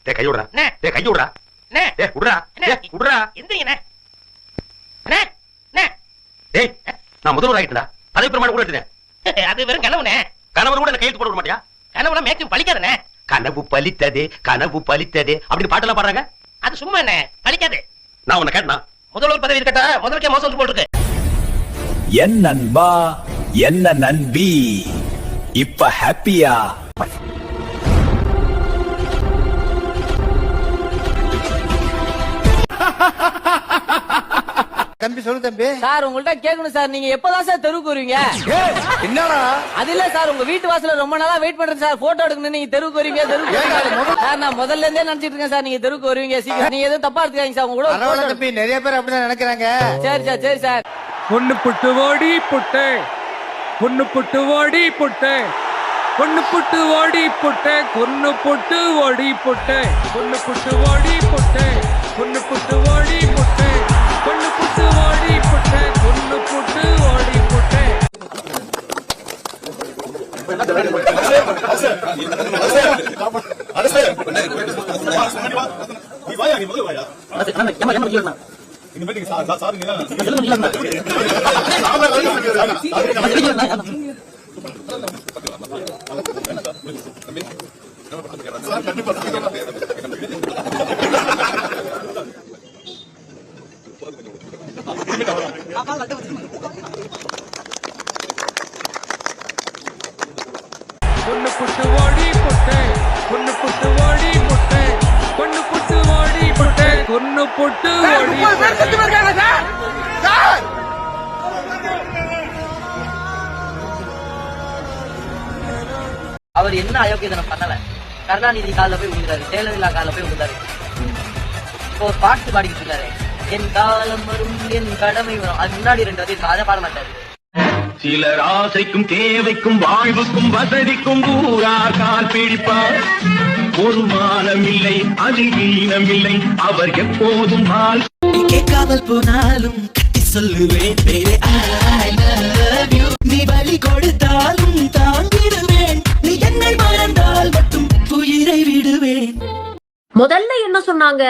கை விடுறா, கை விடுறா, விடுறா, விடுறா. டேய், நான் முதல்வர் ஆயிட்டா, பதவி பிரமாணம் கூட எடுத்துட்டேன். அது வெறும் கனவுனே. கனவு கூட கையெழுத்து போட விட மாட்டியா? கனவுல மேட்சும் பலிக்காதே. கனவு பலித்ததே, கனவு பலித்ததே அப்படின்னு பாட்டெல்லாம் பாடுறாங்க. அது சும்மா என்ன பலிக்காது. நான் உன்னை கேட்டா முதல்வர் பதவி இருக்கட்டா, முதலுக்கே மோசம் போட்டுருக்கு. என் நண்பா, என்ன நண்பி, இப்ப ஹாப்பியா? தம்பி சொல்லு தம்பி. சார் உங்கள்ட்ட கேட்கணும் சார், நீங்க எப்பதான் சார் தெருவுக்கு வருவீங்க? என்னடா அது இல்ல சார், உங்க வீட்டு வாசல்ல ரொம்ப நாளா வெயிட் பண்றேன் சார், போட்டோ எடுக்கணும். நீங்க தெருவுக்கு வருவீங்க. சார் நான் முதல்ல இருந்தே நினைச்சிட்டு இருக்கேன் சார், நீங்க தெருவுக்கு வருவீங்க. சீக்கிரம், நீங்க எதுவும் தப்பா எடுத்துக்காதீங்க சார். உங்க கூட தம்பி நிறைய பேர் அப்படிதான் நினைக்கிறாங்க. சரி சார், சரி சார். பொண்ணு புட்டு ஓடி புட்டு, பொண்ணு புட்டு ஓடி புட்டு, பொண்ணு புட்டு ஓடி புட்டு, பொண்ணு புட்டு ஓடி புட்டு, பொண்ணு புட்டு ஓடி புட்டு, பொண்ணு புட்டு ஓடி புட்டு, பொண்ணு புட்டு ஓடி புட்டு, பொண்ணு புட்டு ஓடி புட்டு. பொண்ணு புட்டு ஓடி புட்டு, பொண்ணு புட்டு ஓடி புட்டு, பொண்ணு புட்டு ஓடி புட்டு, பொண்ணு புட்டு ஓடி புட்டு. அவர் என்ன அயோக்கியதனம் பண்ணல. கருணாநிதி கால போய் விழுந்தாரு, ஜெயலலிதா கால போய் விழுந்தாரு. இப்போ ஒரு பாட்டு பாடிக்கிட்டு இருக்காரு, என் காலம் வரும் என் கடமை வரும். அது முன்னாடி 2 வரைக்கும் அதை பாட மாட்டாரு. சிலர் ஆசைக்கும் தேவைக்கும் வாழ்வுக்கும் வசதிக்கும் ஊரார் கால் பிடிப்பார். ஒரு மானம் இல்லை, அதில் ஈனம் இல்லை, அவர் எப்போதும் மால். கேட்காமல் போனாலும் கட்டி சொல்லுவேன் பேரே I love you. நீ பலி கொடுத்தாலும் தாங்கிடுவேன், நீ என்னை மறந்தால் மட்டும் உயிரை விடுவேன். முதல்ல என்ன சொன்னாங்க?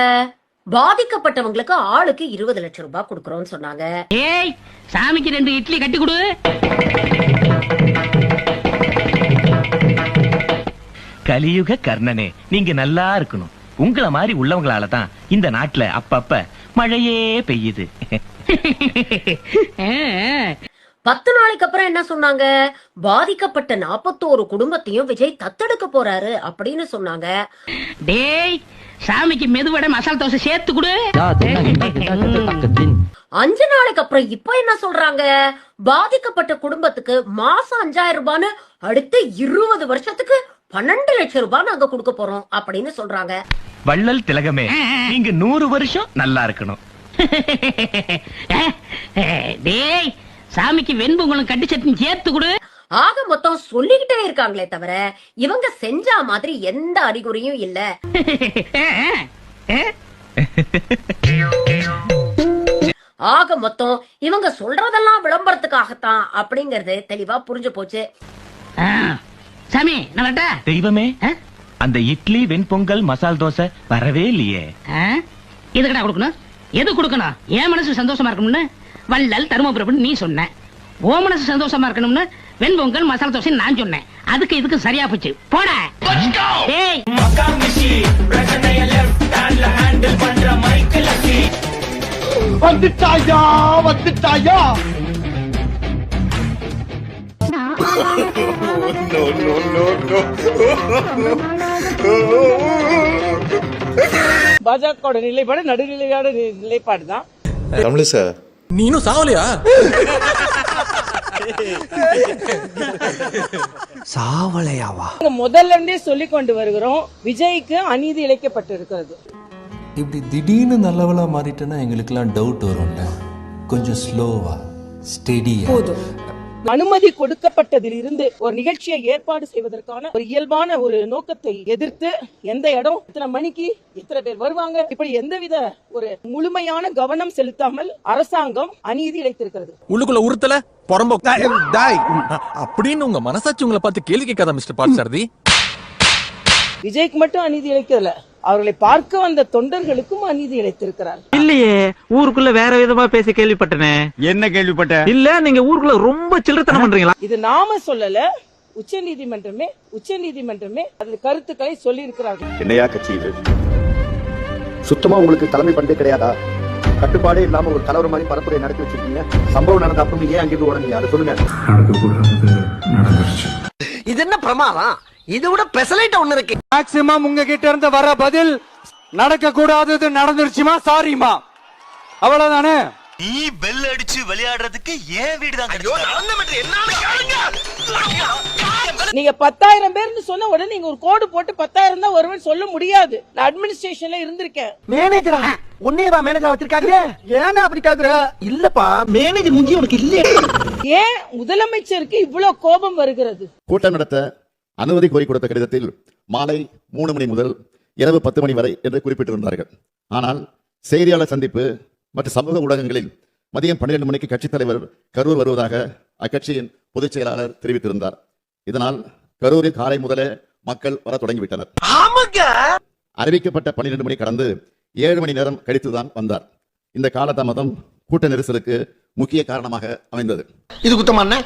பாதிக்கப்பட்டவங்களுக்கு ஆளுக்கு 20 லட்சம் ரூபாய் கொடுக்கறோம்னு சொன்னாங்க. ஏய், சாமிக்கு 2 இட்லி கட்டி கொடு. கலியுக கர்ணனே, நீங்க நல்லா இருக்கணும். உங்களை மாதிரி உள்ளவங்களால தான் இந்த நாட்டுல அப்பப்ப மழையே பெய்யுது. 10 நாளைக்கு அப்புறம் என்ன சொன்னாங்க? பாதிக்கப்பட்ட 41 குடும்பத்தையும் விஜய் தத்தெடுக்க போறாரு அப்படின்னு சொன்னாங்க. டேய், சாமிக்கு மெதுவடை மசாலா தோசை சேர்த்து கொடு. 5 நாளைக்கு அப்புறம் இப்ப என்ன சொல்றாங்க? பாதிக்கப்பட்ட குடும்பத்துக்கு மாசம் 5000 ரூபான்னு அடுத்த 20 வருஷத்துக்கு 12 லட்சம் ரூபாய் நாங்க கொடுக்க போறோம் அப்படின்னு சொல்றாங்க. வள்ளல் திலகமே, நீங்க 100 வருஷம் நல்லா இருக்கணும். டேய், சாமிக்கு வெண்பொங்கலும் கட்டி சட்னி சேர்த்து கொடு. ஆக மொத்தம் சொல்லிக்கிட்டே இருக்காங்களே தவிர இவங்க செஞ்ச மாதிரி எந்த அறிகுறியும் இல்ல. ஆக மொத்தம் இவங்க சொல்றதெல்லாம் விளம்பரத்துக்காகத்தான் அப்படிங்கறது தெளிவா புரிஞ்சு போச்சு. சாமி நல்லட்டா. தெய்வமே, அந்த இட்லி வெண்பொங்கல் மசால் தோசை வரவே இல்லையே. எதுக்கடா கொடுக்கணும்? எது கொடுக்கணும்? என் மனசு சந்தோஷமா இருக்கணும்னு வள்ளல் தருமபுரம் நீ சொன்ன. ஓ மனசு சந்தோஷமா இருக்கணும்னு வெண்பொங்கல் மசாலா தோசை நான் சொன்னேன். அதுக்கு இதுக்கு சரியா போச்சு. போட. ஏய், வந்துட்டாயா வந்துட்டாயா. பாஜக நிலைப்பாடு நடுநிலையான நிலைப்பாடு தான். நீனும் சாவலையா? சாவலையாவா? முதல்ல இருந்தே சொல்லிக் கொண்டு வருகிறோம், விஜய்க்கு அநீதி இழைக்கப்பட்டிருக்கிறது. இப்படி திடீர்னு நல்லவளா மாறிட்டேன்னா எங்களுக்கெல்லாம் டவுட் வரும்ல. கொஞ்சம் ஸ்லோவா ஸ்டெடியா. அனுமதி கொடுக்கப்பட்டதில் இருந்து ஒரு நிகழ்ச்சியை ஏற்பாடு செய்வதற்கான ஒரு இயல்பான ஒரு நோக்கத்தை எதிர்த்து எந்த இடம், இத்தனை மணிக்கு இத்தனை பேர் வருவாங்க, இப்படி எந்தவித ஒரு முழுமையான கவனம் செலுத்தாமல் அரசாங்கம் அநீதி இழைத்திருக்கிறது. உள்ளுக்குள்ள உறுத்தல பொறம்போ அப்படின்னு உங்க மனசாட்சி உங்களை பார்த்து கேள்வி கேட்காத மிஸ்டர் பார்த்தசாரதி. விஜய்க்கு மட்டும் அநீதி இழைக்கல, அவர்களை பார்க்க வந்த தொண்டர்களுக்கும் அநீதி இழைத்திருக்கிறார். இல்லையே, ஊருக்குள்ள வேற விதமா பேசி கேள்விப்பட்டனே. என்ன கேள்விப்பட்ட? இல்ல, நீங்க ஊருக்குள்ள ரொம்ப சில்லறத்தனம் பண்றீங்களா? இது நாம சொல்லல, உச்ச நீதிமன்றமே அதில் கருத்துக்களை சொல்லி இருக்கிறார்கள். என்னையா கட்சி இது? சுத்தமா உங்களுக்கு தலைமை பண்பே கிடையாதா? கட்டுப்பாடே இல்லாம ஒரு கலவரம் மாதிரி பரப்புரை நடத்தி வச்சிருக்கீங்க. சம்பவம் நடந்த அப்புறம் ஏன் அங்கிருந்து உடனே அதை சொல்லுங்க. இது என்ன பிரமாதம்? இது விட பெசலைட் ஒண்ணு இருக்கு. மேக்ஸிமம் உங்ககிட்ட இருந்து வர பதில் நடக்க கூடாதது நடந்துருச்சுமா, சாரிமா, அவ்வளவுதானே. நீ பெல் அடிச்சு விளையாடுறதுக்கு ஏன் வீடுதான் நீங்க 10,000 பேர்னு சொன்ன உடனே நீங்க ஒரு கோடு போட்டு 10,000 தான் வருவேன் சொல்ல முடியாது. நான் அட்மினிஸ்ட்ரேஷன்ல இருந்திருக்கேன். மேனேஜரா உன்னையவா மேனேஜரா வச்சிருக்காங்க? ஏன்னா அப்படி கேக்குற? இல்லப்பா, மேனேஜர் முஞ்சி உனக்கு இல்ல. ஏன் முதலமைச்சருக்கு இவ்வளவு கோபம் வருகிறது? கூட்டம் நடத்த அனுமதி கோரி கொடுத்த கடிதத்தில் மாலை 3 மணி முதல் இரவு 10 மணி வரை என்று குறிப்பிட்டிருந்தார்கள். ஆனால் செய்தியாளர் சந்திப்பு மற்றும் சமூக ஊடகங்களில் மதியம் 12 மணிக்கு கட்சித் தலைவர் கரூர் வருவதாக அக்கட்சியின் பொதுச் செயலாளர் தெரிவித்திருந்தார். இதனால் கரூரில் காலை முதலே மக்கள் வர தொடங்கிவிட்டனர். அறிவிக்கப்பட்ட 12 மணி கடந்து 7 மணி நேரம் கழித்துதான் வந்தார். இந்த காலதாமதம் கூட்ட நெரிசலுக்கு முக்கிய காரணமாக அமைந்தது. இது குத்தமான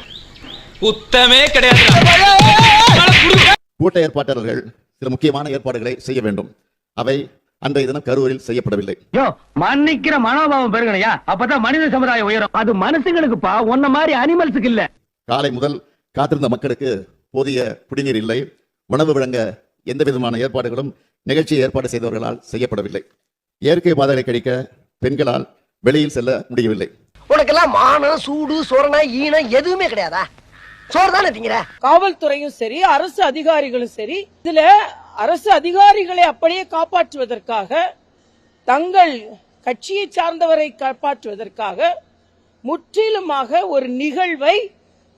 குத்தமே கிடையாது. கூட்ட ஏற்பாட்டாளர்கள் சில முக்கியமான ஏற்பாடுகளை செய்ய வேண்டும். அவை அன்றைய தினம் கரூரில் செய்யப்படவில்லை. மன்னிக்கிற மனோபாவம் பெருங்களையா, அப்பதான் மனித சமுதாயம் உயரும். அது மனுஷங்களுக்குப்பா, ஒன்ன மாதிரி அனிமல்ஸுக்கு இல்ல. காலை முதல் காத்திருந்த மக்களுக்கு போதிய குடிநீர் இல்லை. உணவு வழங்க எந்த விதமான ஏற்பாடுகளும் நிகழ்ச்சியை ஏற்பாடு செய்தவர்களால் செய்யப்படவில்லை. இயற்கை பாதைகளை கழிக்க பெண்களால் வெளியில் செல்ல முடியவில்லை. உனக்கெல்லாம் மானம், சூடு, சோரணா, ஈனம் எதுவுமே கிடையாதா? சோறுதானே திங்கிற? காவல்துறையும் சரி, அரசு அதிகாரிகளும் சரி, இதுல அரசு அதிகாரிகளை அப்படியே காப்பாற்றுவதற்காக, தங்கள் கட்சியை சார்ந்தவரை காப்பாற்றுவதற்காக முற்றிலுமாக ஒரு நிகழ்வை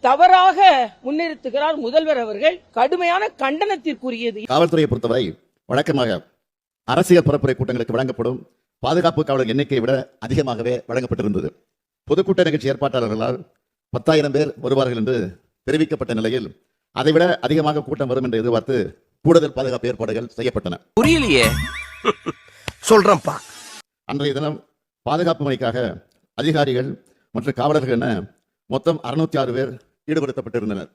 தவறாக முன்னிறுத்துகிறார் முதல்வர் அவர்கள். கடுமையான கண்டனத்திற்குரியது. காவல்துறையை பொறுத்தவரை வழக்கமாக அரசியல் பரப்புரை கூட்டங்களுக்கு வழங்கப்படும் பாதுகாப்பு காவலர் எண்ணிக்கையை விட அதிகமாகவே வழங்கப்பட்டிருந்தது. பொதுக்கூட்ட நிகழ்ச்சி ஏற்பாட்டாளர்களால் 10,000 பேர் வருவார்கள் என்று தெரிவிக்கப்பட்ட நிலையில் அதைவிட அதிகமாக கூட்டம் வரும் என்று எதிர்பார்த்து கூடுதல் பாதுகாப்பு ஏற்பாடுகள் செய்யப்பட்டன. புரியலையே. சொல்றேன்ப்பா. அன்றைய தினம் பாதுகாப்பு பணிக்காக அதிகாரிகள் மற்றும் காவலர்கள் என மொத்தம் 606 பேர் ஈடுபடுத்தப்பட்டிருந்தனர்.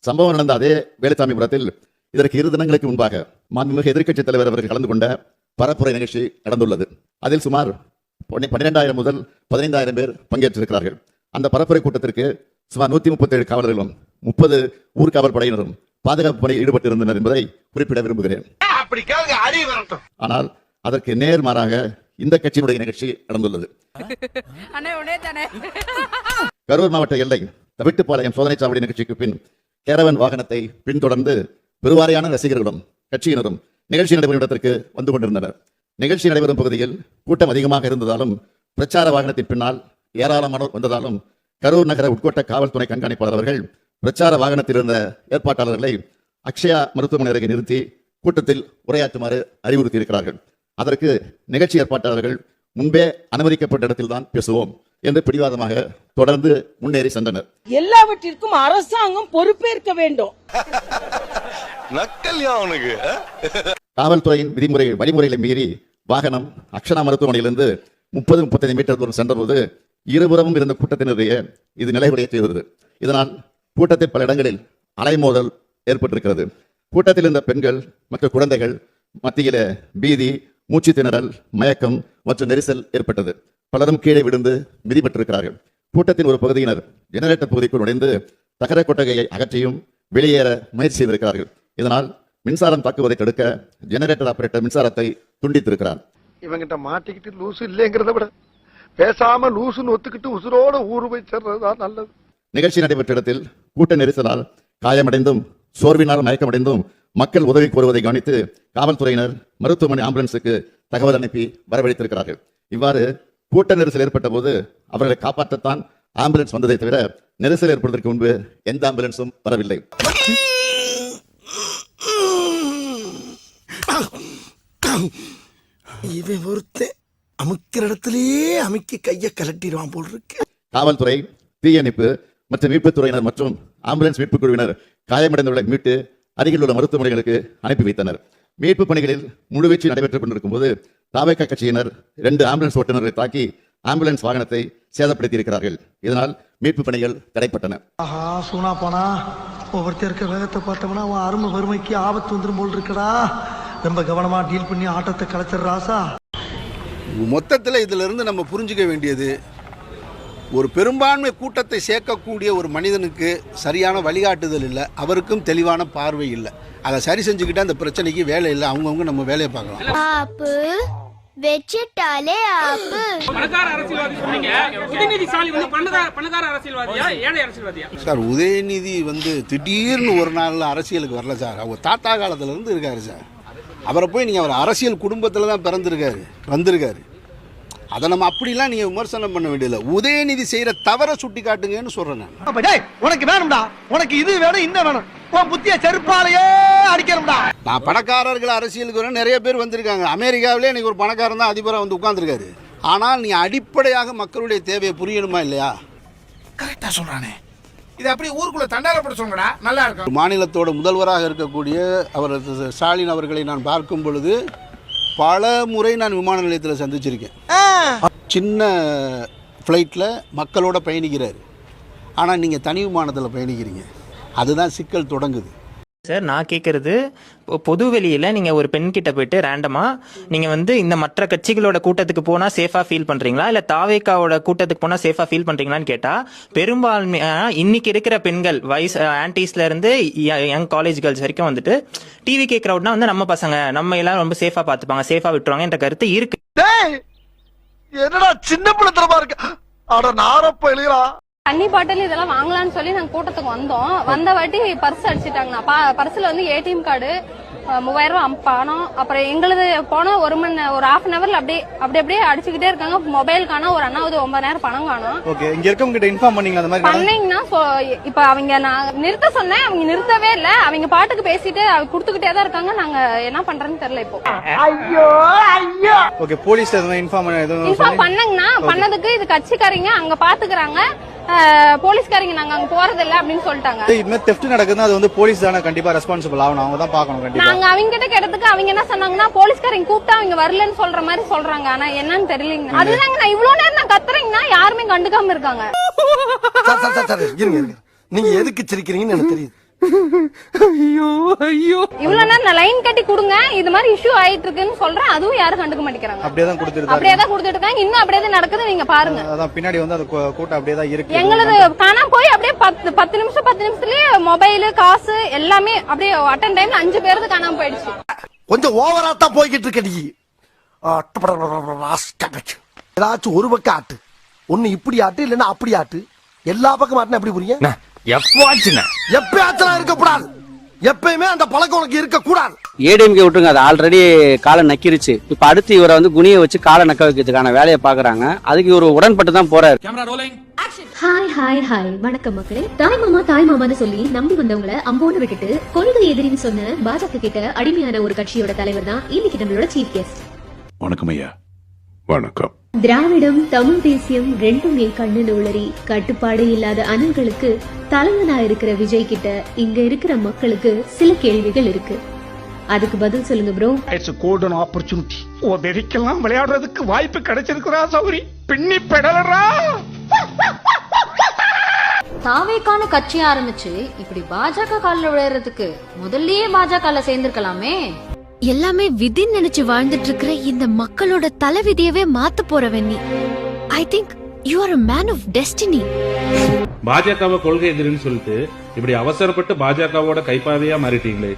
சம்பவம் நடந்த அதே வேலுசாமிபுரத்தில் இதற்கு 2 தினங்களுக்கு முன்பாக மாண்புமிகு எதிர்க்கட்சித் தலைவர் அவர்கள் கலந்து கொண்ட பரப்புரை நிகழ்ச்சி நடந்துள்ளது. அதில் சுமார் 12,000 முதல் 15,000 பேர் பங்கேற்றிருக்கிறார்கள். அந்த பரப்புரை கூட்டத்திற்கு சுமார் 137 காவலர்களும் 30 ஊர்காவல் படையினரும் பாதுகாப்பு பணியில் ஈடுபட்டிருந்தனர் என்பதை குறிப்பிட விரும்புகிறேன். ஆனால் அதற்கு நேர்மாறாக இந்த கட்சியினுடைய நிகழ்ச்சி நடந்துள்ளது. கரூர் மாவட்ட எல்லை தவிட்டுப்பாளையம் சோதனைச்சாவடி நிகழ்ச்சிக்கு பின் கேரவன் வாகனத்தை பின்தொடர்ந்து பெருவாரியான ரசிகர்களும் கட்சியினரும் நிகழ்ச்சி நடைபெறும் இடத்திற்கு வந்து கொண்டிருந்தனர். நிகழ்ச்சி நடைபெறும் பகுதியில் கூட்டம் அதிகமாக இருந்ததாலும் பிரச்சார வாகனத்தின் பின்னால் ஏராளமானோர் வந்ததாலும் கரூர் நகர உட்கோட்ட காவல்துறை கண்காணிப்பாளர் அவர்கள் பிரச்சார வாகனத்தில் இருந்த ஏற்பாட்டாளர்களை அக்ஷயா மருத்துவமனை அருகே நிறுத்தி கூட்டத்தில் உரையாற்றுமாறு அறிவுறுத்தி இருக்கிறார்கள். அதற்கு நிகழ்ச்சி ஏற்பாட்டாளர்கள் முன்பே அனுமதிக்கப்பட்ட இடத்தில் தான் பேசுவோம் என்று பிடிவாதமாக தொடர்ந்து முன்னேறி சென்றனர். எல்லாவற்றிற்கும் அரசாங்கம் பொறுப்பேற்க வேண்டும். காவல்துறையின் வழிமுறைகளை மீறி வாகனம் அக்ஷயா மருத்துவமனையிலிருந்து 30-35 மீட்டர் தூரம் சென்றபோது இருபுறமும் இருந்த கூட்டத்தினரையே இது நிலைகுலைய செய்தது. இதனால் கூட்டத்தில் பல இடங்களில் அலைமோதல் ஏற்பட்டிருக்கிறது. கூட்டத்தில் இருந்த பெண்கள் மற்றும் குழந்தைகள் மத்தியில பீதி, மூச்சு திணறல், மயக்கம் மற்றும் நெரிசல் ஏற்பட்டது. பலரும் கீழே விழுந்து மிதிப்பட்டிருக்கிறார்கள். கூட்டத்தின் ஒரு பகுதியினர் ஜெனரேட்டர் பகுதிக்குள் நுழைந்து தகர கொட்டகையை அகற்றியும் வெளியேற முயற்சி செய்திருக்கிறார்கள். இதனால் மின்சாரம் தாக்குவதை தடுக்க ஜெனரேட்டர் ஆபரேட்டர் மின்சாரத்தை துண்டித்திருக்கிறார். இவங்கிட்ட மாட்டிக்கிட்டு லூசு இல்லைங்கிறத விட பேசாம லூசுன்னு ஒத்துக்கிட்டு உசுரோட ஊரு போய் சேர்றதுதான் நல்லது. நிகழ்ச்சி நடைபெற்ற இடத்தில் கூட்ட நெரிசலால் காயமடைந்தும் சோர்வினால் மயக்கமடைந்தும் மக்கள் உதவி கோருவதை கவனித்து காவல்துறையினர் மருத்துவமனை ஆம்புலன்ஸுக்கு தகவல் அனுப்பி வரவழைத்திருக்கிறார்கள். இவ்வாறு கூட்ட நெரிசல் ஏற்பட்ட போது அவர்களை காப்பாற்றத்தான் ஆம்புலன்ஸ் வந்ததை தவிர நெரிசல் ஏற்படுவதற்கு முன்பு எந்த ஆம்புலன்ஸும் வரவில்லை. இவன் ஒருத்தன் அமுக்கிற இடத்திலேயே அமுக்கி கையை கலட்டிடுவான் போல் இருக்கு. காவல்துறை, தீயணைப்பு மற்றும் மீட்புத் துறையினர் மற்றும் ஆம்புலன்ஸ் மீட்புக் குழுவினர் காயமடைந்தவர்களை மீட்டு அருகில் உள்ள மருத்துவமனைகளுக்கு அனுப்பி வைத்தனர். மீட்பு பணிகளில் முழுவீச்சு நடைபெற்றுக் கொண்டிருக்கும் போது தாவேகா கட்சியினர் 2 ஆம்புலன்ஸ் ஓட்டுநரை தாக்கி ஆம்புலன்ஸ் வாகனத்தை சேதப்படுத்தி இருக்கிறார்கள். இதனால் மீட்பு பணிகள் தடைப்பட்டன. ஆஹா சூனா போனா ஒவ்வொருத்தர் இருக்க வேகத்தை பார்த்தோம்னா அவன் அருமை வறுமைக்கு ஆபத்து வந்துடும் போல் இருக்கடா. ரொம்ப கவனமா டீல் பண்ணி ஆட்டத்தை கலைச்சிடுறாசா. மொத்தத்தில் இதுல இருந்து நம்ம புரிஞ்சுக்க வேண்டியது, ஒரு பெரும்பான்மை கூட்டத்தை சேர்க்கக்கூடிய ஒரு மனிதனுக்கு சரியான வழிகாட்டுதல் இல்லை, அவருக்கும் தெளிவான பார்வை இல்லை. அதை சரி செஞ்சுக்கிட்டா அந்த பிரச்சனைக்கு வேலை இல்லை, அவங்கவுங்க நம்ம வேலையை பார்க்கலாம். ஆப்பு வெச்சிட்டாலே ஆப்பு. பணக்கார அரசியல்வாதி சொன்னீங்க, உதயநிதி ஸ்டாலின் வந்து பணக்கார அரசியல்வாதியா ஏழை அரசியல்வாதியா? சார், உதயநிதி திடீர்னு ஒரு நாள் அரசியலுக்கு வரல சார். அவங்க தாத்தா காலத்துல இருந்து இருக்காரு சார். அவரை போய் நீங்க அவர் அரசியல் குடும்பத்தில் தான் வந்திருக்காரு. அதை நம்ம அப்படிலாம் நீங்க விமர்சனம் பண்ண வேண்டியதில்லை. உதயநிதி செய்யற தவற சுட்டி காட்டுங்கன்னு சொல்றேன் நான். உனக்கு வேணும்டா, உனக்கு இது வேணும் இந்த வேணும், உன் புத்திய செருப்பாலேயே அடிக்கணும்டா. நான் பணக்காரர்கள் அரசியலுக்கு வர நிறைய பேர் வந்திருக்காங்க. அமெரிக்காவிலே இன்னைக்கு ஒரு பணக்காரன் தான் அதிபராக வந்து உட்கார்ந்துருக்காரு. ஆனால் நீ அடிப்படையாக மக்களுடைய தேவையை புரியணுமா இல்லையா? கரெக்டா சொல்றானே. இது அப்படியே ஊருக்குள்ள தண்டாரப்பட சொல்லுங்கடா, நல்லா இருக்கும். மாநிலத்தோட முதல்வராக இருக்கக்கூடிய அவர் ஸ்டாலின் அவர்களை நான் பார்க்கும் பொழுது பல முறை நான் விமான நிலையத்தில் சந்திச்சிருக்கேன். சின்ன ஃப்ளைட்டில் மக்களோட பயணிக்கிறாரு. ஆனால் நீங்கள் தனி விமானத்தில் பயணிக்கிறீங்க. அதுதான் சிக்கல் தொடங்குது. சார், நான் கேட்குறது, பொது வெளியில் நீங்கள் ஒரு பெண் கிட்ட போயிட்டு ரேண்டமாக நீங்கள் வந்து இந்த மற்ற கட்சிகளோட கூட்டத்துக்கு போனால் சேஃபாக ஃபீல் பண்ணுறீங்களா, இல்லை தாவேக்காவோட கூட்டத்துக்கு போனால் சேஃபாக ஃபீல் பண்ணுறீங்களான்னு கேட்டால், பெரும்பான்மையாக இன்னைக்கு இருக்கிற பெண்கள் வயசு ஆன்டிஸ்லேருந்து யங் காலேஜ் கேர்ள்ஸ் வரைக்கும் வந்துட்டு டிவி க்ரௌட்னா வந்து நம்ம பசங்க நம்ம எல்லாம் ரொம்ப சேஃபாக பார்த்துப்பாங்க, சேஃபாக விட்டுருவாங்க என்ற கருத்து இருக்கு. என்னடா சின்ன பிள்ளைத்தனமா இருக்கு. அட நாரப்ப எழுகிறா. தண்ணி பாட்டில் இதெல்லாம் வாங்கலாம்னு சொல்லி நாங்க கூட்டத்துக்கு வந்தோம். வந்த வாட்டி பர்ஸ் அடிச்சிட்டாங்க. பர்ஸ்ல வந்து ஏடிஎம் கார்டு, 3000 ரூபாய் பணம், அப்புறம் எங்களுது போன ஒரு ஹாஃப் அன் ஹவர்ல அப்படியே அடிச்சுக்கிட்டே இருக்காங்க. மொபைல் காணோம், ஒரு அண்ணாவது 9000 பணம் காணோம். ஓகே, இங்க இருக்கவங்க கிட்ட இன்ஃபார்ம் பண்ணீங்களா? அந்த மாதிரி பண்ணீங்கன்னா இப்ப அவங்க நான் நிறுத்த சொன்னேன், அவங்க நிறுத்தவே இல்ல. அவங்க பாட்டுக்கு பேசிட்டு அவங்க குடுத்துக்கிட்டே தான் இருக்காங்க. நாங்க என்ன பண்றேன்னு தெரியல இப்போ. ஐயோ. ஓகே, போலீஸ் இன்ஃபார்ம் பண்ணாங்கன்னா பண்ணதுக்கு இது கட்சிக்காரங்க அங்க பாத்துக்கிறாங்க, போலீஸ்காரங்க நாங்க அங்க போறது இல்ல அப்படின்னு சொல்லிட்டாங்க. இதுமே தெஃப்ட் நடக்குதுன்னா அது வந்து போலீஸ் தானே கண்டிப்பா ரெஸ்பான்சிபிள் ஆகணும். அவங்க தான் பார்க்கணும் கண்டிப்பா. நாங்க அவங்க கிட்ட கேட்டதுக்கு அவங்க என்ன சொன்னாங்கன்னா, போலீஸ்காரங்க கூப்பிட்டா அவங்க வரலன்னு சொல்ற மாதிரி சொல்றாங்க. ஆனா என்னன்னு தெரியலங்க. அதுதாங்க நான் இவ்வளவு நேரம் நான் கத்துறேங்கன்னா யாருமே கண்டுக்காம இருக்காங்க. நீங்க எதுக்கு சிரிக்கிறீங்கன்னு எனக்கு தெரியுது. இவ்வளவு நேரம் நான் லைன் கட்டி கொடுங்க, இது மாதிரி இஷ்யூ ஆயிட்டு இருக்குன்னு சொல்றேன், அதுவும் யாரும் கண்டுக்க மாட்டேங்கிறாங்க. அப்படியே தான் கொடுத்துட்டு இருக்காங்க. இன்னும் அப்படியே தான் நடக்குது, நீங்க பாருங்க. அதான் பின்னாடி வந்து அந்த கூட்டம் அப்படியே தான் இருக்கு. எங்களது காணாம போய் அப்படியே 10 நிமிஷத்துலயே மொபைல் காசு எல்லாமே அப்படியே அட்டன் டைம்ல 5 பேருக்கு காணாம போயிடுச்சு. கொஞ்சம் ஓவரா தான் போய்கிட்டு இருக்க. நீ ஏதாச்சும் ஒரு பக்கம் ஆட்டு, ஒண்ணு இப்படி ஆட்டு இல்லன்னா அப்படி ஆட்டு, எல்லா பக்கம் ஆட்டுனா எப்படி புரியும்? எப்பயாச்சும் இருக்கக்கூடாது. எப்பயுமே அந்த பழக்கம் உனக்கு இருக்க கூடாது. ஏடிஎம்கே விட்டுருங்க, அது ஆல்ரெடி காலை நக்கிருச்சு. இப்ப அடுத்து இவரை வந்து குனியை வச்சு காலை நக்க வைக்கிறதுக்கான வேலையை பாக்குறாங்க. அதுக்கு இவரு உடன்பட்டு தான் போறாரு. ஹாய் வணக்கம் மக்களே. தாய் மாமான்னு சொல்லி நம்பி வந்தவங்களை அம்போன்னு விட்டுட்டு கொள்கை எதிரின்னு சொன்ன பாஜக கிட்ட அடிமையான ஒரு கட்சியோட தலைவர் தான் இன்னைக்கு நம்மளோட சீஃப் கெஸ்ட். வணக்கம் ஐயா. வணக்கம். திராவிடம் தமிழ் தேசியம் ரெண்டுமே கண்ணு உளறி கட்டுப்பாடு இல்லாத அனல்களுக்கு தலைவனா இருக்கிற விஜய் கிட்ட இங்க இருக்கிற மக்களுக்கு சில கேள்விகள் இருக்கு. அதுக்கு பதில் சொல்லுங்க bro. It's a golden opportunity. வெறிக்கெல்லாம் விளையாடுறதுக்கு வாய்ப்பு கிடைச்சிருக்குறா சௌரி. பின்னி பெடலறா. தாவேக்கான கட்சி ஆரம்பிச்சு இப்படி பாஜக கால்ல விளையாடுறதுக்கு முதல்லயே பாஜகல சேர்ந்திருக்கலாமே. எல்லாமே விதி நினைச்சு வாழ்ந்துட்டு இருக்கிற இந்த மக்களோட தலைவிதியவே மாத்த போறவன் நீ. I think you are a man of destiny. பாஜகவை கொள்கை எதிரின்னு சொல்லிட்டு இப்படி அவசரப்பட்டு பாஜகவோட கைப்பாவையா மாறிட்டீங்களே.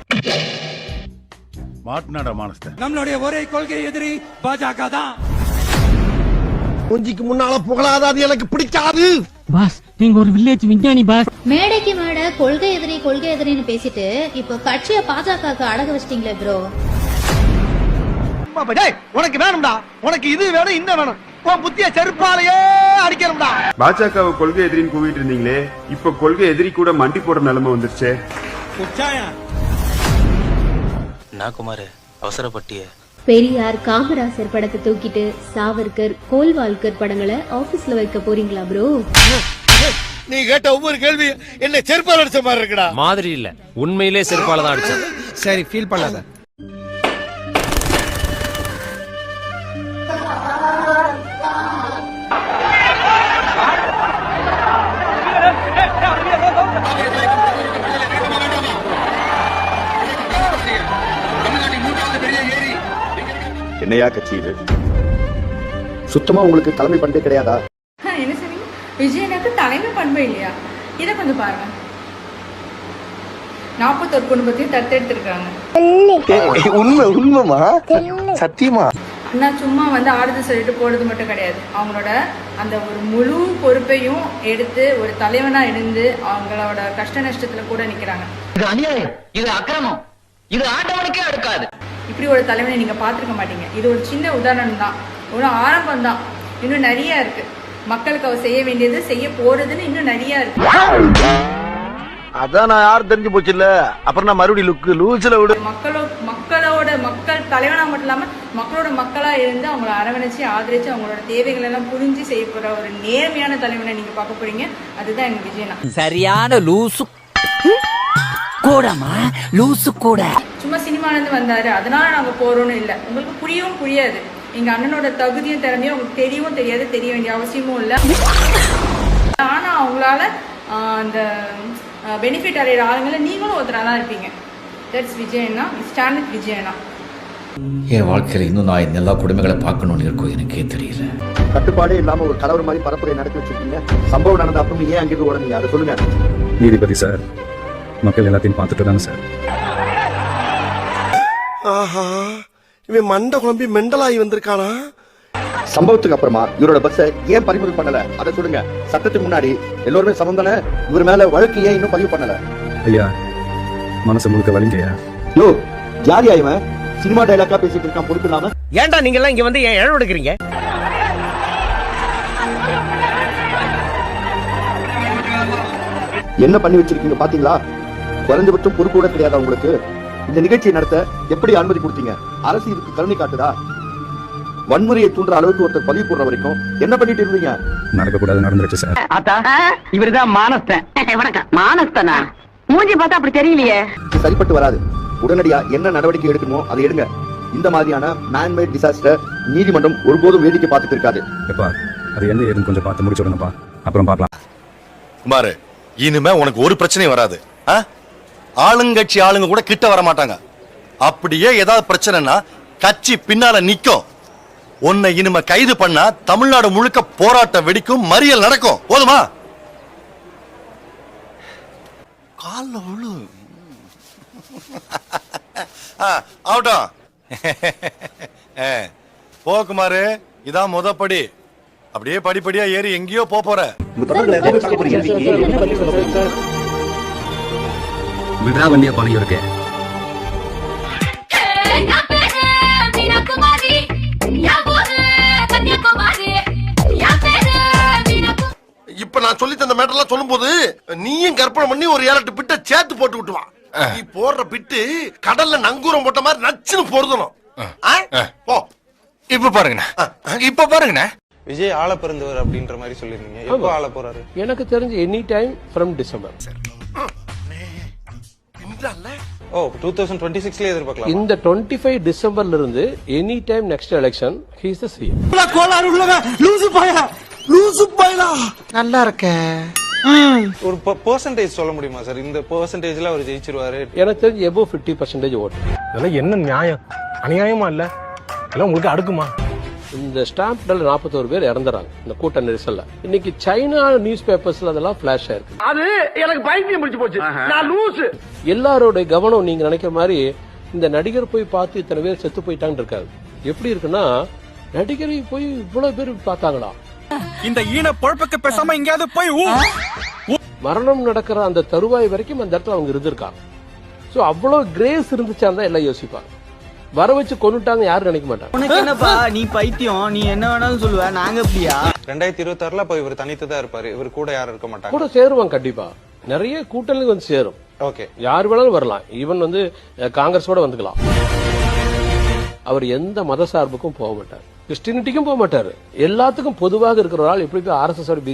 மாட்னாடா மானஸ்த. நம்மளுடைய ஒரே கொள்கை எதிரி பாஜக தான். மூஞ்சிக்கு முன்னால புகழாத, அது எனக்கு பிடிக்காது. பாஸ், நீங்க ஒரு வில்லேஜ் விஞ்ஞானி பாஸ். மேடைக்கு மேடை கொள்கை எதிரின்னு பேசிட்டு இப்போ கட்சியை பாஜகவுக்கு அடக வச்சிட்டீங்களே ப்ரோ. உனக்கு வேணும்டா, உனக்கு இது வேணும் இந்த வேணும், உன் புத்திய செருப்பாலேயே அடிக்கணும்டா. பாஜகவை கொள்கை எதிரின்னு கூவிட்டு இருந்தீங்களே, இப்ப கொள்கை எதிரி கூட மண்டி போடுற நிலைமை வந்துருச்சு. நான் குமார் அவசரப்பட்டிய பெரியார் காமராசர் படத்தை தூக்கிட்டு சாவர்கர் கோல்வால்கர் படங்களை ஆபீஸ்ல வைக்க போறீங்களா ப்ரோ? நீ கேட்ட ஒவ்வொரு கேள்வி என்ன செருப்பால அடிச்ச மாதிரி இருக்குடா. மாதிரி இல்ல, உண்மையிலே செருப்பால தான் அடிச்சேன். சரி, ஃபீல் பண்ணாத. என்னையா கட்சி இது? சுத்தமா உங்களுக்கு தலைமை பண்பே கிடையாதா? என்ன சொன்னீங்க? விஜயனுக்கு தலைமை பண்பு இல்லையா? இதை கொஞ்சம் பாருங்க. 41 குடும்பத்தையும் தத்தெடுத்திருக்காங்க. உண்மைமா? சத்தியமா? அண்ணா சும்மா வந்து ஆடுது சொல்லிட்டு போடுறது மட்டும் கிடையாது. அவங்களோட அந்த ஒரு முழு பொறுப்பையும் எடுத்து ஒரு தலைவனா இருந்து அவங்களோட கஷ்ட நஷ்டத்துல கூட நிக்கிறாங்க. இது அநியாயம், இது அக்கிரமம், இது ஆண்டவனுக்கே அடுக்காது. இப்படி ஒரு தலைவனை நீங்க பாத்துருக்க மாட்டீங்க. இது ஒரு சின்ன உதாரணம் தான், ஒரு ஆரம்பம் தான். இன்னும் நிறைய இருக்கு. மக்களுக்கு அவர் செய்ய வேண்டியது, செய்ய போறதுன்னு இன்னும் நிறைய இருக்கு. அதான் நான் யாரும் தெரிஞ்சு போச்சு இல்ல. அப்புறம் நான் மறுபடியும் லூசில விடு. மக்கள் தலைவனா மட்டும் இல்லாம மக்களோட மக்களா இருந்து அவங்களை அரவணைச்சு ஆதரிச்சு அவங்களோட தேவைகள் எல்லாம் புரிஞ்சு செய்ய போற ஒரு நேர்மையான தலைவனை நீங்க பார்க்க போறீங்க. அதுதான் எங்க விஜயனா. சரியான லூசு கூடமா, லூசு கூட. சும்மா சினிமால இருந்து வந்தாரு அதனால நாங்க போறோம்னு இல்ல. உங்களுக்கு புரியவும் புரியாது. எங்க அண்ணனோட தகுதியும் திறமையும் உங்களுக்கு தெரியவும் தெரியாது, தெரிய வேண்டிய அவசியமும் இல்ல. ஆனா அவங்களால அந்த பெனிஃபிட் அடைகிற ஆளுங்களை நீங்களும் ஒருத்தரா தான் இருப்பீங்க. தட்ஸ் விஜயனா. ஸ்டாண்ட் வித் விஜயனா. என் வாழ்க்கையில இன்னும் நான் எல்லா குடும்பங்களை பார்க்கணும்னு இருக்கும், எனக்கே தெரியல. கட்டுப்பாடே இல்லாம ஒரு கலவர மாதிரி பரப்புரை நடத்தி வச்சிருக்கீங்க. சம்பவம் நடந்த அப்புறம் ஏன் அங்கிருந்து உடனே அதை சொல்லுங்க. நீதிபதி சார், மக்கள் எல்லாத்தையும் பார்த்துட்டு தானே சார். ஆஹா, இவன் மண்டை குழம்பி மெண்டலாகி வந்திருக்கானா? சம்பவத்துக்கு அப்புறமா இவரோட பஸ்ஸை ஏன் பறிமுதல் பண்ணல அதை சொல்லுங்க. சட்டத்துக்கு முன்னாடி எல்லோருமே சமம் தானே. இவர் மேல வழக்கு ஏன் இன்னும் பதிவு பண்ணல? ஐயா, மனசு முழுக்க வலிங்கய்யா. யோ, யாரியா இவன்? சினிமா டைலாக்கா பேசிட்டு இருக்கான் பொறுப்பு இல்லாம. ஏன்டா நீங்க எல்லாம் இங்க வந்து ஏன் இழவு எடுக்கிறீங்க? என்ன பண்ணி வச்சிருக்கீங்க பாத்தீங்களா? குறைஞ்சபட்சம் பொறுப்பு கூட கிடையாதா உங்களுக்கு? இந்த நிகழ்ச்சியை நடத்த எப்படி அனுமதி கொடுத்தீங்க? அரசு இதுக்கு கருணை காட்டுதா? வன்முறையை தூண்டுற அளவுக்கு ஒருத்தர் பதிவு போடுற வரைக்கும் என்ன பண்ணிட்டு இருந்தீங்க? நடக்கக்கூடாது நடந்துருச்சு சார். இவருதான் மானஸ்தன். வணக்கம். மானஸ்தனா? மூஞ்சி பார்த்தா அப்படி தெரியலையே. சரிப்பட்டு வராது. உடனடியா என்ன நடவடிக்கை எடுக்கணுமோ அதை எடுங்க. இந்த மாதிரியான மேன்மேட் டிசாஸ்டர் நீதிமன்றம் ஒருபோதும் வேடிக்கை பார்த்துட்டு இருக்காது. அது எந்த ஏதுன்னு கொஞ்சம் பார்த்து முடிச்சு விடுங்கப்பா, அப்புறம் பார்க்கலாம். குமார், இனிமே உனக்கு ஒரு பிரச்சனையும் வராது. ஆளுங்கட்சி ஆளுங்க கூட கிட்ட வர மாட்டாங்க. அப்படியே ஏதாவது பிரச்சனைனா கட்சி பின்னால நிக்கும். உன்னை இனிமே கைது பண்ணா தமிழ்நாடு முழுக்க போராட்டம் வெடிக்கும், மறியல் நடக்கும். போதுமா? கால்ல விழு. ஆகட்டும். போக்குமாரு, இதான் முதப்படி. அப்படியே படிப்படியா ஏறி எங்கேயோ போற. விடா வண்டியா பணி இருக்கு. இப்ப நான் சொல்லி தந்த மேட்டர்லாம் சொல்லும் போது நீயும் கற்பனை பண்ணி ஒரு 7-8 பிட்ட சேர்த்து போட்டு விட்டுவான். நீ போடுற பிட்டு கடல்ல நங்கூரம் போட்ட மாதிரி நச்சுன்னு பொருதணும். இப்ப பாருங்கண்ணா விஜய் ஆள பிறந்தவர் அப்படின்ற மாதிரி சொல்லிருந்தீங்க. எப்போ ஆள போறாரு? எனக்கு தெரிஞ்சு எனி டைம் ஃப்ரம் டிசம்பர். ஓ, 2026ல எதிர்பார்க்கலாம். இந்த 25 டிசம்பர்ல இருந்து any time next election he is the CM. நல்லா இருக்க. ஒரு பெர்சன்டேஜ் சொல்ல முடியுமா சார்? இந்த பெர்சன்டேஜ்ல அவர் ஜெயிச்சிருவாரு. எனக்கு தெரிஞ்சு above 50% ஓட்டு. இதெல்லாம் என்ன நியாயம்? அநியாயமா இல்ல? எல்லாம் உங்களுக்கு அடுக்குமா? இந்த ஸ்டாம்ப்ல 41 பேர் இறந்துறாங்க இந்த கூட்ட நெரிசல்ல. இன்னைக்கு சைனா நியூஸ் பேப்பர்ஸ்ல அதெல்லாம் ஃபிளாஷ் ஆயிருக்கு. அது எனக்கு பைத்தியம் பிடிச்சு போச்சு. நான் லூசு. எல்லாரோட கவனம் நீங்க நினைக்கிற மாதிரி இந்த நடிகர் போய் பார்த்து இத்தனை பேர் செத்து போயிட்டான்னு இருக்காது. எப்படி இருக்குன்னா, நடிகரை போய் இவ்வளவு பேர் பார்த்தாங்களா? இந்த ஈன பொழப்புக்கு பேசாம எங்கயாவது போய் மரணம் நடக்கிற அந்த தருவாய் வரைக்கும் அந்த இடத்துல அவங்க இருந்திருக்காங்க. சோ அவ்வளவு கிரேஸ் இருந்துச்சான் தான் எல்லாம் யோசிப்பாங்க. வர வச்சு கொண்டுட்டாங்க யாரும் நினைக்க மாட்டாங்க. உனக்கு என்னப்பா, நீ பைத்தியம், நீ என்ன வேணாலும் சொல்லுவ, நாங்க எப்படியா? 2026ல அப்ப இவர் தனித்து தான் இருப்பாரு. இவர் கூட யாரும் இருக்க மாட்டாங்க. கூட சேருவாங்க கண்டிப்பா. நிறைய கூட்டணி வந்து சேரும். ஓகே, யார் வேணாலும் வரலாம். ஈவன் வந்து காங்கிரஸ் கூட வந்துக்கலாம். அவர் எந்த மத சார்புக்கும் போக மாட்டார், கிறிஸ்டினிட்டிக்கும் போக மாட்டாரு. எல்லாத்துக்கும் பொதுவாக இருக்கிற ஆள் எப்படி போய் ஆர்எஸ்எஸ்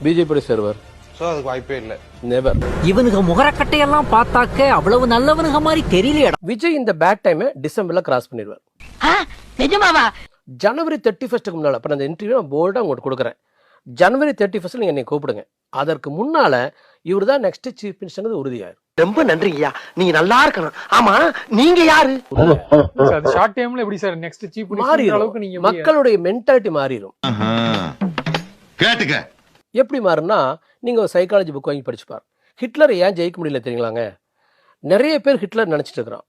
பிஜேபி சேருவார்? சோ அதுக்கு வாய்ப்பே இல்ல. நெவர். இவனுக்கு முகரக்கட்டையெல்லாம் பார்த்தாக்க அவ்வளவு நல்லவனுங்க மாதிரி தெரியலையா? விஜய் இந்த பேட் டைம் டிசம்பர்ல கிராஸ் பண்ணிடுவார். நிஜமாவா? ஜனவரி 31க்கு முன்னால. அப்ப அந்த இன்டர்வியூ நான் போல்டா உங்களுக்கு கொடுக்குறேன். ஜனவரி 31 நீங்க என்னை கூப்பிடுங்க. அதற்கு முன்னால இவர் தான் நெக்ஸ்ட் சீஃப் மினிஸ்டர் உறுதியாயிரும். ரொம்ப நன்றிங்கய்யா, நீங்க நல்லா இருக்கணும். ஆமா, நீங்க யாரு? ஷார்ட் டைம்ல எப்படி சார் நெக்ஸ்ட் சீஃப் அளவுக்கு நீங்க மக்களுடைய மென்டாலிட்டி மாறிடும். கேட்டுக்க எப்படி மாறுனா, நீங்க ஒரு சைக்காலஜி புக் வாங்கி படிச்சுப்பார். ஹிட்லரை ஏன் ஜெயிக்க முடியல தெரியுங்களாங்க? நிறைய பேர் ஹிட்லர் நினைச்சிட்டு இருக்கிறான்.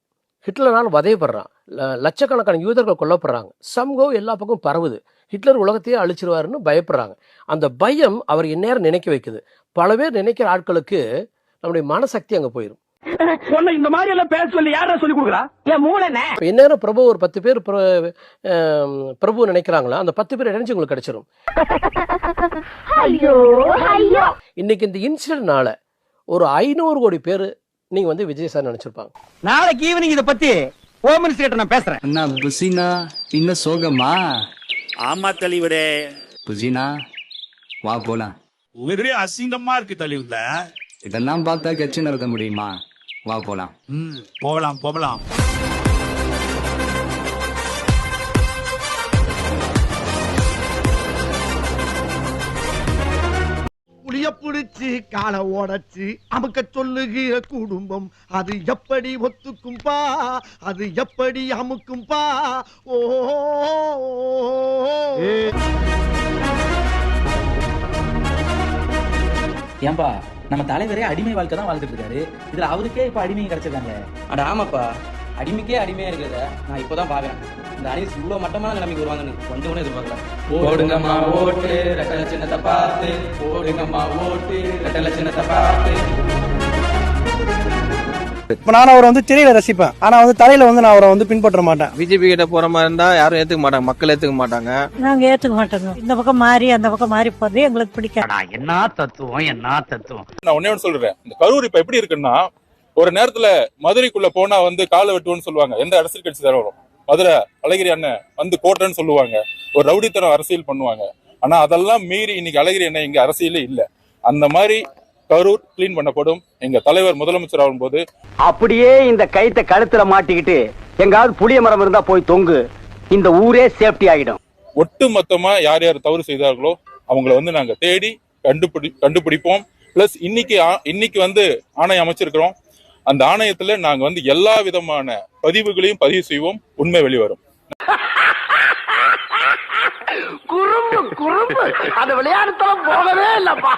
ஹிட்லரால் வதையப்படுறான். லட்சக்கணக்கான யூதர்கள் கொல்லப்படுறாங்க. சமூகம் எல்லா பக்கம் பரவுது. ஹிட்லர் உலகத்தையே அழிச்சிருவாருன்னு பயப்படுறாங்க. அந்த பயம் அவர் இந்நேரம் நினைக்க வைக்குது. பல பேர் நினைக்கிற ஆட்களுக்கு நம்முடைய மனசக்தி அங்க போயிடும். இந்த மாதிரி எல்லாம் பேச சொல்லி யாரா சொல்லி கொடுக்குறா? என் மூளைனே. இந்நேரம் பிரபு ஒரு 10 பேர் பிரபு நினைக்கிறாங்களா, அந்த 10 பேர் எனர்ஜி உங்களுக்கு கிடைச்சிரும். இன்னைக்கு இந்த இன்சிடென்ட்னால ஒரு 500 கோடி பேர் நீங்க வந்து விஜய் சார் நினைச்சிருப்பாங்க. நாளைக்கு ஈவினிங் இத பத்தி ஹோம் மினிஸ்டர் நான் பேசுறேன். அண்ணா புசினா இன்னும் சோகமா? ஆமா தலைவரே. புசினா வா போலாம். ஒரே அசிங்கமா இருக்கு தலைவர்ல. இதெல்லாம் பார்த்தா கட்சி நடத்த முடியுமா? வா போலாம். போகலாம் போகலாம். புளிய புடிச்சு காலை ஓடச்சு அமுக்க சொல்லுகிற குடும்பம் அது எப்படி ஒத்துக்கும்பா, அது எப்படி அமுக்கும்பா. ஓ ஏன்பா நம்ம தலைவரே அடிமை வாழ்க்கை தான் வாழ்ந்துட்டு இருக்காரு. இதுல அவருக்கே இப்ப அடிமை கிடைச்சிருக்காங்க. அட ஆமாப்பா, அடிமைக்கே அடிமையா இருக்கிறத நான் இப்பதான் பாக்குறேன். இந்த அணிஸ் இவ்வளவு மட்டமான நிலைமைக்கு வருவாங்கன்னு கொஞ்சம் கூட எதிர்பார்க்கல. போடுங்கம்மா ஓட்டு ரெட்டல சின்னத்தை பார்த்து, போடுங்கம்மா ஓட்டு ரெட்டல சின்னத்தை பார்த்து. இப்ப நான் அவரை வந்து திரையில ரசிப்பேன், ஆனா வந்து தலையில வந்து நான் அவரை வந்து பின்பற்ற மாட்டேன். பிஜேபி கிட்ட போற மாதிரி இருந்தா யாரும் ஏத்துக்க மாட்டாங்க, மக்கள் ஏத்துக்க மாட்டாங்க. நாங்க ஏத்துக்க மாட்டோங்க. இந்த பக்கம் மாறி அந்த பக்கம் மாறி போறது எங்களுக்கு பிடிக்காது. என்ன தத்துவம், என்ன தத்துவம். நான் ஒன்னே ஒன்று சொல்றேன். இந்த கரூர் இப்ப எப்படி இருக்குன்னா, ஒரு நேரத்துல மதுரைக்குள்ள போனா வந்து காலை வெட்டுவோன்னு சொல்லுவாங்க. எந்த அரசியல் கட்சி தர வரும்? மதுரை அழகிரி அண்ணன் வந்து கோட்டைன்னு சொல்லுவாங்க. ஒரு ரவுடித்தனம் அரசியல் பண்ணுவாங்க. ஆனா அதெல்லாம் மீறி இன்னைக்கு அழகிரி அண்ணன் இங்க அரசியலே இல்ல. அந்த மாதிரி கரூர் கிளீன் பண்ணப்படும். எங்க தலைவர் முதலமைச்சர் ஆகும் போது அப்படியே இந்த கைத்த கழுத்துல மாட்டிக்கிட்டு எங்காவது புளிய மரம் இருந்தா போய் தொங்கு, இந்த ஊரே சேஃப்டி ஆகிடும். ஒட்டு மொத்தமா யார் யார் தவறு செய்தார்களோ அவங்கள வந்து நாங்க தேடி கண்டுபிடிப்போம். பிளஸ் இன்னைக்கு வந்து ஆணையம் அமைச்சிருக்கிறோம். அந்த ஆணையத்துல நாங்க வந்து எல்லா விதமான பதிவுகளையும் பதிவு செய்வோம். உண்மை வெளிவரும். அந்த விளையாட்டுல போகவே இல்லப்பா.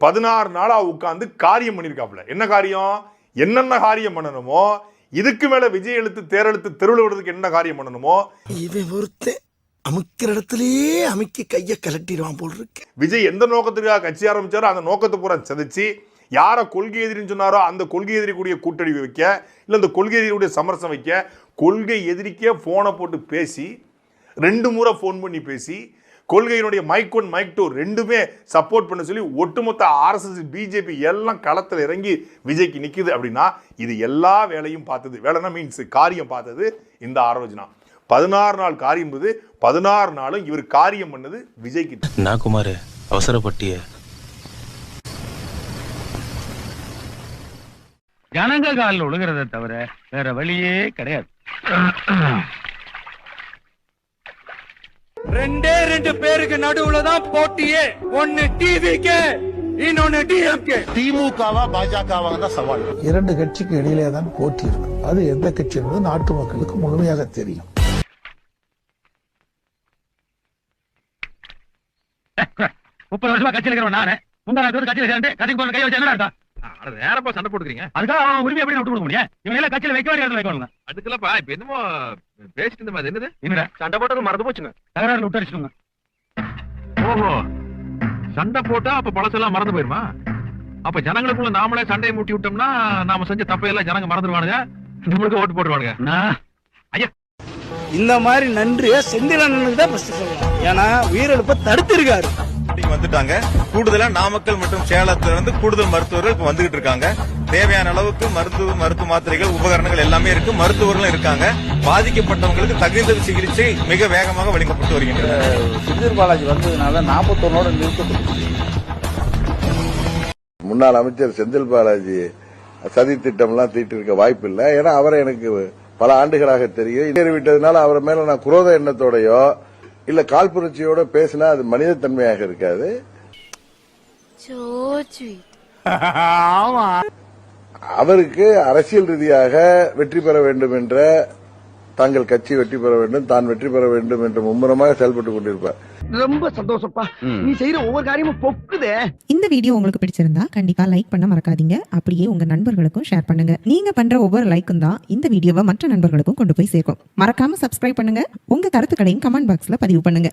16 நாளா உட்கார்ந்து காரியம் பண்ணிருக்காப்ல. என்ன காரியம்? என்னென்ன காரியம் பண்ணணுமோ, இதுக்கு மேல விஜய் எழுத்து தேரெழுத்து தெருவில் விடுறதுக்கு என்ன காரியம் பண்ணணுமோ, இவன் ஒருத்தன் அமுக்கிற இடத்துலயே அமுக்கி கைய கலட்டிடுவான் போல் இருக்கு. விஜய் எந்த நோக்கத்துக்காக கட்சி ஆரம்பிச்சாரோ அந்த நோக்கத்தை பூரா சதிச்சு, யார கொள்கை எதிரின்னு சொன்னாரோ அந்த கொள்கை எதிரி கூடிய கூட்டணி வைக்க, இல்ல இந்த கொள்கை எதிரியுடைய சமரசம் வைக்க, கொள்கை எதிரிக்கே போனை போட்டு பேசி 2 முறை போன் பண்ணி பேசி, கொள்கையினுடைய மைக் 1 மைக் 2 ரெண்டுமே சப்போர்ட் பண்ண சொல்லி ஒட்டுமொத்த RSS பிஜேபி எல்லாம் களத்தில் இறங்கி விஜய்க்கு நிக்குது. அப்படின்னா இது எல்லா வேலையும் பார்த்தது, வேலைனா மீன்ஸ் காரியம் பார்த்தது இந்த ஆரோஜனா. 16 நாள் காரியம், 16 நாளும் இவர் காரியம் பண்ணது விஜய் கிட்ட. நான் குமார் அவசரப்பட்டிய ஜனங்க காலில் ஒழுகிறத தவிர வேற வழியே கிடையாது. 2 பேருக்கு நடுவுலதான் போட்டியே. ஒன்னு டிவிக்கு, இன்னொன்னு டிஎம்கே. திமுகவா பாஜகவா தான் சவால். 2 கட்சிக்கு இடையிலே தான் போட்டி இருக்கு. அது எந்த கட்சி என்பது நாட்டு மக்களுக்கு முழுமையாக தெரியும். 30 வருஷமா கட்சியில் இருக்கிறவன் நானு. முந்தான கட்சியில் சேர்ந்து கட்சிக்கு போன கை வச்சு என்ன அர்த்தம்? நேரப்பா சண்டை போட்டுக்கிறீங்க. அதுக்காக அவன் உரிமை எப்படி விட்டு கொடுக்க முடியும்? இவங்க எல்லாம் கட்சியில வைக்க வேண்டிய இடத்துல வைக்கணும். அதுக்கெல்லாம் இப்ப என்னமோ பேசிட்டு இருந்த மாதிரி என்னது? என்னடா சண்டை போட்டது மறந்து போச்சுங்க. தகராறுல விட்டு ஓஹோ, சண்டை போட்டா அப்ப பழசெல்லாம் மறந்து போயிருமா? அப்ப ஜனங்களுக்குள்ள நாமளே சண்டையை மூட்டி விட்டோம்னா நாம செஞ்ச தப்பையெல்லாம் ஜனங்க மறந்துடுவானுங்க, நம்மளுக்கு ஓட்டு போட்டுருவானுங்க. ஐயா, இந்த மாதிரி நன்றியை செந்தில் அண்ணனுக்கு தான் ஃபர்ஸ்ட் சொல்லலாம். ஏன்னா உயிரிழப்பை தடுத்து இருக்காரு. வந்துட்டாங்க. கூடுதலா நாமக்கல் மற்றும் சேலத்துல இருந்து கூடுதல் மருத்துவர்கள் இப்ப வந்துகிட்டு இருக்காங்க. தேவையான அளவுக்கு மருத்துவ மாத்திரைகள் உபகரணங்கள் எல்லாமே இருக்கு. மருத்துவர்களும் இருக்காங்க. பாதிக்கப்பட்டவங்களுக்கு தகுந்த சிகிச்சை மிக வேகமாக வழங்கப்பட்டு வருகின்றன. செந்தில் பாலாஜி வந்ததுனால 41ஓட நிறுத்தப்பட்டு. முன்னாள் அமைச்சர் செந்தில் பாலாஜி சதி திட்டம்லாம் தீட்டி இருக்க வாய்ப்பு இல்லை. ஏன்னா அவரை எனக்கு பல ஆண்டுகளாக தெரியும். விட்டதுனால அவர் மேல நான் குரோத எண்ணத்தோடையோ இல்ல காழ்ப்புணர்ச்சியோட பேசினா அது மனித தன்மையாக இருக்காது. அவருக்கு அரசியல் ரீதியாக வெற்றி பெற வேண்டும் என்ற, தாங்கள் கட்சி வெற்றி பெற வேண்டும், தான் வெற்றி பெற வேண்டும் என்று மும்முரமாக செயல்பட்டுக் கொண்டிருப்பார். ரொம்ப சந்தோஷப்பா. நீ செய்யற ஒவ்வொரு காரியமும் பொக்குதே. இந்த வீடியோ உங்களுக்கு பிடிச்சிருந்தா கண்டிப்பா லைக் பண்ண மறக்காதீங்க. அப்படியே உங்க நண்பர்களுக்கும் ஷேர் பண்ணுங்க. நீங்க பண்ற ஒவ்வொரு லைக்கும் தான் இந்த வீடியோவை மற்ற நண்பர்களுக்கும் கொண்டு போய் சேர்க்கும். மறக்காம சப்ஸ்கிரைப் பண்ணுங்க. உங்க கருத்துக்களையும் கமெண்ட் பாக்ஸ்ல பதிவு பண்ணுங்க.